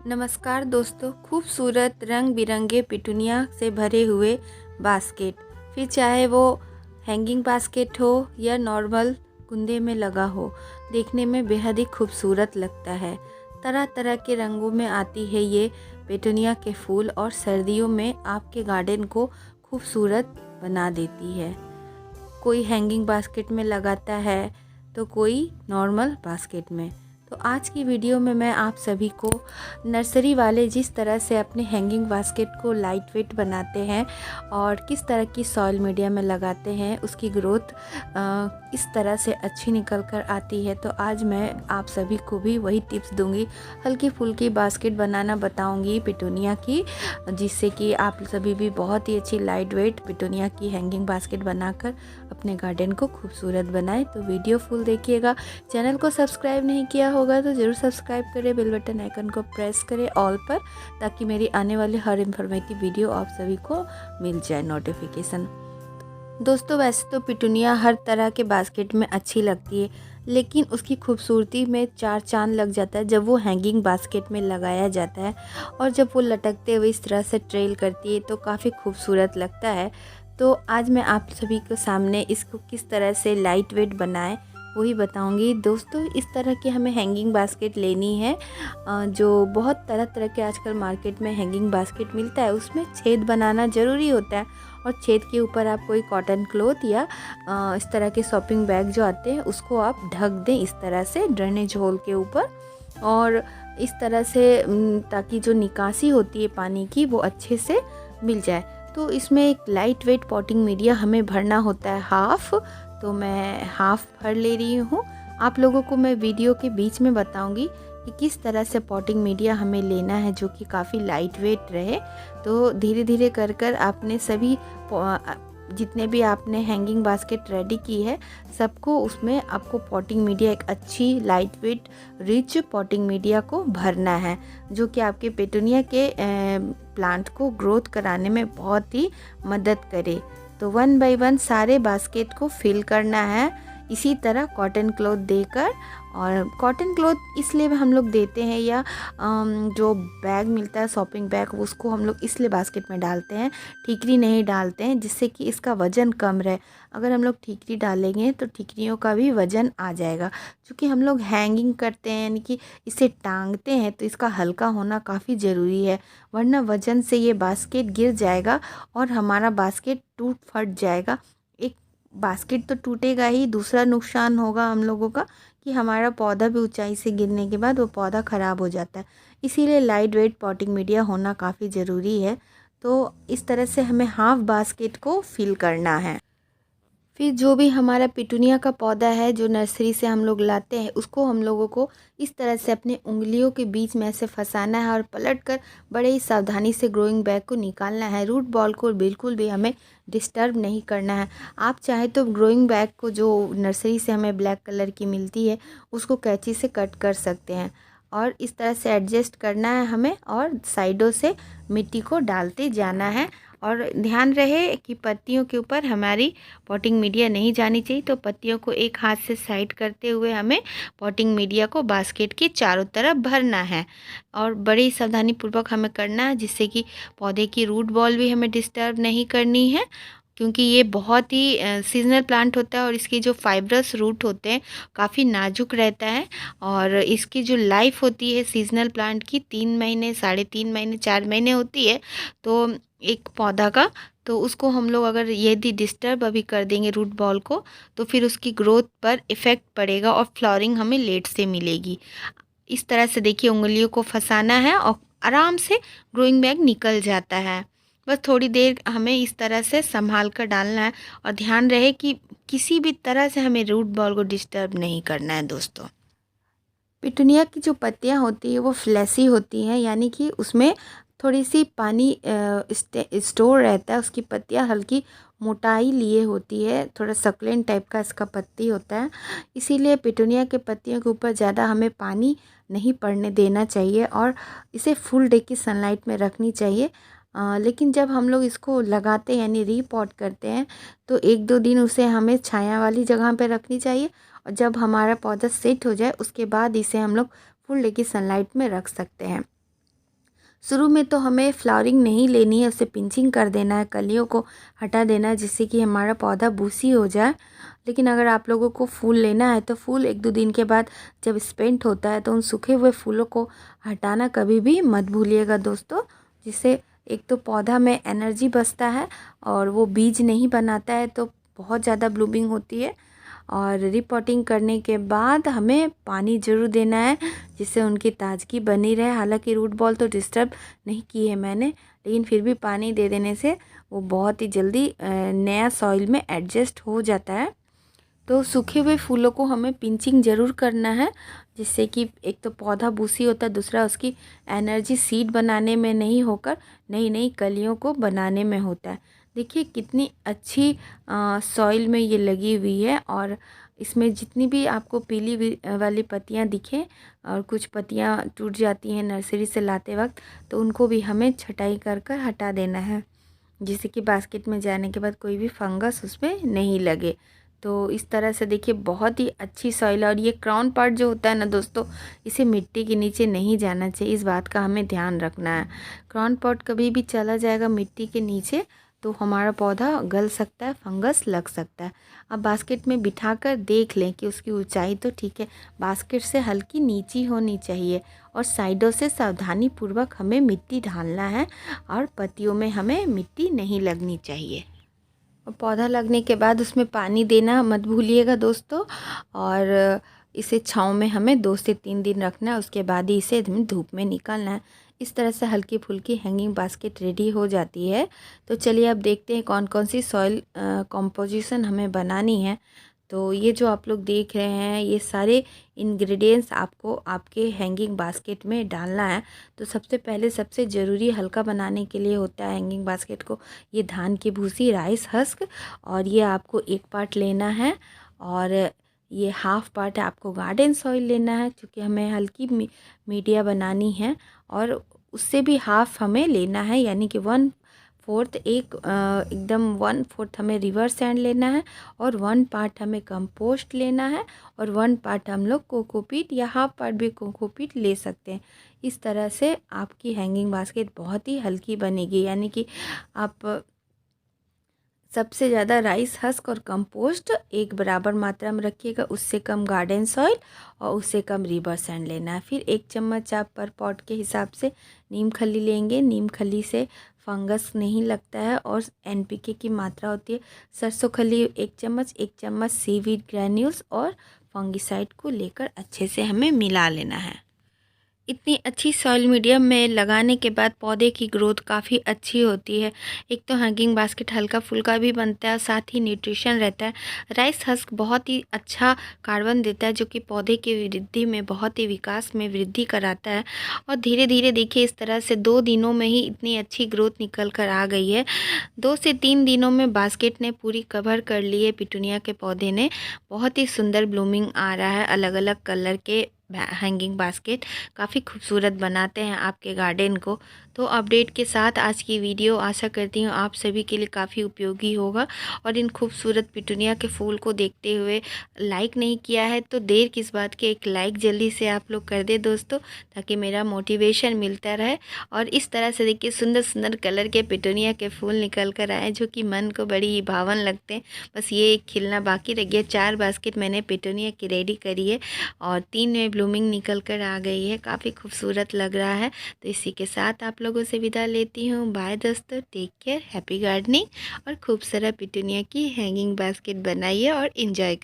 नमस्कार दोस्तों, खूबसूरत रंग बिरंगे पिटूनिया से भरे हुए बास्केट, फिर चाहे वो हैंगिंग बास्केट हो या नॉर्मल कुंदे में लगा हो, देखने में बेहद ही खूबसूरत लगता है। तरह तरह के रंगों में आती है ये पिटूनिया के फूल और सर्दियों में आपके गार्डन को खूबसूरत बना देती है। कोई हैंगिंग बास्केट में लगाता है तो कोई नॉर्मल बास्केट में। तो आज की वीडियो में मैं आप सभी को नर्सरी वाले जिस तरह से अपने हैंगिंग बास्केट को लाइट वेट बनाते हैं और किस तरह की सॉइल मीडिया में लगाते हैं, उसकी ग्रोथ इस तरह से अच्छी निकल कर आती है। तो आज मैं आप सभी को भी वही टिप्स दूंगी, हल्की फुल्की बास्केट बनाना बताऊंगी पिटूनिया की, जिससे कि आप सभी भी बहुत ही अच्छी लाइट वेट पिटूनिया की हैंगिंग बास्केट बनाकर अपने गार्डन को खूबसूरत बनाएं। तो वीडियो फुल देखिएगा। चैनल को सब्सक्राइब नहीं किया होगा तो ज़रूर सब्सक्राइब करें, बेल बटन आइकन को प्रेस करें ऑल पर, ताकि मेरी आने वाली हर इन्फॉर्मेटिव वीडियो आप सभी को मिल जाए नोटिफिकेशन। दोस्तों, वैसे तो पिटूनिया हर तरह के बास्केट में अच्छी लगती है, लेकिन उसकी खूबसूरती में चार चांद लग जाता है जब वो हैंगिंग बास्केट में लगाया जाता है और जब वो लटकते हुए इस तरह से ट्रेल करती है तो काफ़ी खूबसूरत लगता है। तो आज मैं आप सभी के सामने इसको किस तरह से लाइट वेट बनाएं वही बताऊंगी। दोस्तों, इस तरह की हमें हैंगिंग बास्केट लेनी है, जो बहुत तरह तरह के आजकल मार्केट में हैंगिंग बास्केट मिलता है, उसमें छेद बनाना ज़रूरी होता है और छेद के ऊपर आप कोई कॉटन क्लॉथ या इस तरह के शॉपिंग बैग जो आते हैं उसको आप ढक दें इस तरह से ड्रेनेज होल के ऊपर, और इस तरह से ताकि जो निकासी होती है पानी की वो अच्छे से मिल जाए। तो इसमें एक लाइट वेट पॉटिंग मीडिया हमें भरना होता है हाफ, तो मैं हाफ भर ले रही हूँ। आप लोगों को मैं वीडियो के बीच में बताऊंगी कि किस तरह से पॉटिंग मीडिया हमें लेना है जो कि काफ़ी लाइट वेट रहे। तो धीरे धीरे कर कर आपने सभी जितने भी आपने हैंगिंग बास्केट रेडी की है सबको उसमें आपको पॉटिंग मीडिया, एक अच्छी light weight rich potting media को भरना है, जो कि आपके पेटूनिया के प्लांट को ग्रोथ कराने में बहुत ही मदद करे। तो वन बाय वन सारे बास्केट को फिल करना है इसी तरह कॉटन क्लॉथ देकर। और कॉटन क्लॉथ इसलिए हम लोग देते हैं या जो बैग मिलता है शॉपिंग बैग, उसको हम लोग इसलिए बास्केट में डालते हैं, ठीकरी नहीं डालते हैं, जिससे कि इसका वज़न कम रहे। अगर हम लोग ठीकरी डालेंगे तो ठीकरियों का भी वज़न आ जाएगा। क्योंकि हम लोग हैंगिंग करते हैं यानी कि इसे टांगते हैं, तो इसका हल्का होना काफ़ी ज़रूरी है, वरना वज़न से ये बास्केट गिर जाएगा और हमारा बास्केट टूट फट जाएगा। एक बास्केट तो टूटेगा ही, दूसरा नुकसान होगा हम लोगों का कि हमारा पौधा भी ऊंचाई से गिरने के बाद वो पौधा ख़राब हो जाता है। इसीलिए लाइट वेट पॉटिंग मीडिया होना काफ़ी ज़रूरी है। तो इस तरह से हमें हाफ बास्केट को फिल करना है। फिर जो भी हमारा पिटूनिया का पौधा है जो नर्सरी से हम लोग लाते हैं, उसको हम लोगों को इस तरह से अपने उंगलियों के बीच में ऐसे फंसाना है और पलटकर बड़े ही सावधानी से ग्रोइंग बैग को निकालना है। रूट बॉल को बिल्कुल भी हमें डिस्टर्ब नहीं करना है। आप चाहे तो ग्रोइंग बैग को जो नर्सरी से हमें ब्लैक कलर की मिलती है उसको कैंची से कट कर सकते हैं और इस तरह से एडजस्ट करना है हमें और साइडों से मिट्टी को डालते जाना है। और ध्यान रहे कि पत्तियों के ऊपर हमारी पॉटिंग मीडिया नहीं जानी चाहिए, तो पत्तियों को एक हाथ से साइड करते हुए हमें पॉटिंग मीडिया को बास्केट के चारों तरफ भरना है और बड़ी सावधानी पूर्वक हमें करना है, जिससे कि पौधे की रूट बॉल भी हमें डिस्टर्ब नहीं करनी है। क्योंकि ये बहुत ही सीजनल प्लांट होता है और इसकी जो फाइब्रस रूट होते हैं काफ़ी नाजुक रहता है और इसकी जो लाइफ होती है सीजनल प्लांट की 3 महीने, 3.5 महीने, 4 महीने होती है। तो एक पौधा का, तो उसको हम लोग अगर यदि डिस्टर्ब अभी कर देंगे रूट बॉल को तो फिर उसकी ग्रोथ पर इफ़ेक्ट पड़ेगा और फ्लावरिंग हमें लेट से मिलेगी। इस तरह से देखिए उंगलियों को फंसाना है और आराम से ग्रोइंग बैग निकल जाता है। बस थोड़ी देर हमें इस तरह से संभाल कर डालना है और ध्यान रहे कि किसी भी तरह से हमें रूट बॉल को डिस्टर्ब नहीं करना है। दोस्तों, पिटूनिया की जो पत्तियां होती है वो फ्लैसी होती हैं, यानी कि उसमें थोड़ी सी पानी स्टोर रहता है। उसकी पत्तियां हल्की मोटाई लिए होती है, थोड़ा सक्लेंट टाइप का इसका पत्ती होता है। इसीलिए पिटूनिया के पत्तियों के ऊपर ज़्यादा हमें पानी नहीं पड़ने देना चाहिए और इसे फुल डे की सनलाइट में रखनी चाहिए। लेकिन जब हम लोग इसको लगाते हैं यानी रीपॉट करते हैं तो 1-2 दिन उसे हमें छाया वाली जगह पे रखनी चाहिए और जब हमारा पौधा सेट हो जाए उसके बाद इसे हम लोग फुल डे की सनलाइट में रख सकते हैं। शुरू में तो हमें फ्लावरिंग नहीं लेनी है, उसे पिंचिंग कर देना है, कलियों को हटा देना है जिससे कि हमारा पौधा बूसी हो जाए। लेकिन अगर आप लोगों को फूल लेना है तो फूल 1-2 दिन के बाद जब स्पेंट होता है तो उन सूखे हुए फूलों को हटाना कभी भी मत भूलिएगा दोस्तों, जिससे एक तो पौधा में एनर्जी बचता है और वो बीज नहीं बनाता है तो बहुत ज़्यादा ब्लूमिंग होती है। और रिपोर्टिंग करने के बाद हमें पानी ज़रूर देना है जिससे उनकी ताज़गी बनी रहे। हालांकि रूट बॉल तो डिस्टर्ब नहीं की है मैंने, लेकिन फिर भी पानी दे देने से वो बहुत ही जल्दी नया सॉइल में एडजस्ट हो जाता है। तो सूखे हुए फूलों को हमें पिंचिंग ज़रूर करना है जिससे कि एक तो पौधा बूसी होता है, दूसरा उसकी एनर्जी सीड बनाने में नहीं होकर नई नई कलियों को बनाने में होता है। देखिए कितनी अच्छी सॉइल में ये लगी हुई है और इसमें जितनी भी आपको पीली वाली पत्तियां दिखें और कुछ पत्तियां टूट जाती हैं नर्सरी से लाते वक्त, तो उनको भी हमें छटाई कर कर हटा देना है जिससे कि बास्केट में जाने के बाद कोई भी फंगस उसमें नहीं लगे। तो इस तरह से देखिए बहुत ही अच्छी सॉइल है। और ये क्राउन पार्ट जो होता है ना दोस्तों, इसे मिट्टी के नीचे नहीं जाना चाहिए, इस बात का हमें ध्यान रखना है। क्राउन पार्ट कभी भी चला जाएगा मिट्टी के नीचे तो हमारा पौधा गल सकता है, फंगस लग सकता है। अब बास्केट में बिठाकर देख लें कि उसकी ऊंचाई तो ठीक है, बास्केट से हल्की नीची होनी चाहिए और साइडों से सावधानी पूर्वक हमें मिट्टी डालना है और पत्तियों में हमें मिट्टी नहीं लगनी चाहिए। और पौधा लगने के बाद उसमें पानी देना मत भूलिएगा दोस्तों। और इसे छाँव में हमें 2 से 3 दिन रखना है, उसके बाद ही इसे धूप में निकालना है। इस तरह से हल्की फुल्की हैंगिंग बास्केट रेडी हो जाती है। तो चलिए अब देखते हैं कौन कौन सी सॉइल कॉम्पोजिशन हमें बनानी है। तो ये जो आप लोग देख रहे हैं ये सारे इंग्रेडिएंट्स आपको आपके हैंगिंग बास्केट में डालना है। तो सबसे पहले सबसे ज़रूरी हल्का बनाने के लिए होता है हैंगिंग बास्केट को ये धान की भूसी, राइस हस्क, और ये आपको 1 पार्ट लेना है और ये हाफ पार्ट आपको गार्डन सॉइल लेना है क्योंकि हमें हल्की मीडिया बनानी है। और उससे भी हाफ हमें लेना है यानी कि 1/4 एकदम 1/4 हमें रिवर सैंड लेना है और 1 पार्ट हमें कंपोस्ट लेना है और 1 पार्ट हम लोग कोकोपीट या हाफ पार्ट भी कोकोपीट ले सकते हैं। इस तरह से आपकी हैंगिंग बास्केट बहुत ही हल्की बनेगी, यानी कि आप सबसे ज़्यादा राइस हस्क और कंपोस्ट एक बराबर मात्रा में रखिएगा, उससे कम गार्डन सॉइल और उससे कम रिवर सैंड लेना है। फिर 1 चम्मच आप पर पॉट के हिसाब से नीम खली लेंगे। नीम खली से फंगस नहीं लगता है और एनपीके की मात्रा होती है। सरसों खली 1 चम्मच, 1 चम्मच सीवीड ग्रैन्यूल्स और फंगिसाइड को लेकर अच्छे से हमें मिला लेना है। इतनी अच्छी सॉइल मीडियम में लगाने के बाद पौधे की ग्रोथ काफ़ी अच्छी होती है। एक तो हैंगिंग बास्केट हल्का फुल्का भी बनता है और साथ ही न्यूट्रिशन रहता है। राइस हस्क बहुत ही अच्छा कार्बन देता है जो कि पौधे की वृद्धि में बहुत ही विकास में वृद्धि कराता है। और धीरे धीरे देखिए इस तरह से 2 दिनों में ही इतनी अच्छी ग्रोथ निकल कर आ गई है। 2 से 3 दिनों में बास्केट ने पूरी कवर कर ली है। पिटूनिया के पौधे ने बहुत ही सुंदर ब्लूमिंग आ रहा है। अलग अलग कलर के हैंगिंग बास्केट काफ़ी खूबसूरत बनाते हैं आपके गार्डन को। तो अपडेट के साथ आज की वीडियो आशा करती हूँ आप सभी के लिए काफ़ी उपयोगी होगा। और इन खूबसूरत पिटूनिया के फूल को देखते हुए लाइक नहीं किया है तो देर किस बात की, एक लाइक जल्दी से आप लोग कर दे दोस्तों, ताकि मेरा मोटिवेशन मिलता रहे। और इस तरह से देखिए सुंदर सुंदर कलर के पिटूनिया के फूल निकल कर आए जो कि मन को बड़ी ही भावन लगते हैं। बस ये एक खिलना बाकी रह गया। 4 बास्केट मैंने पिटूनिया की रेडी करी है और 3 में ब्लूमिंग निकल कर आ गई है। काफ़ी खूबसूरत लग रहा है। तो इसी के साथ आप लोगों से विदा लेती हूँ। बाय दोस्तों, टेक केयर, हैप्पी गार्डनिंग और खूबसूरत पिटूनिया की हैंगिंग बास्केट बनाइए और इन्जॉय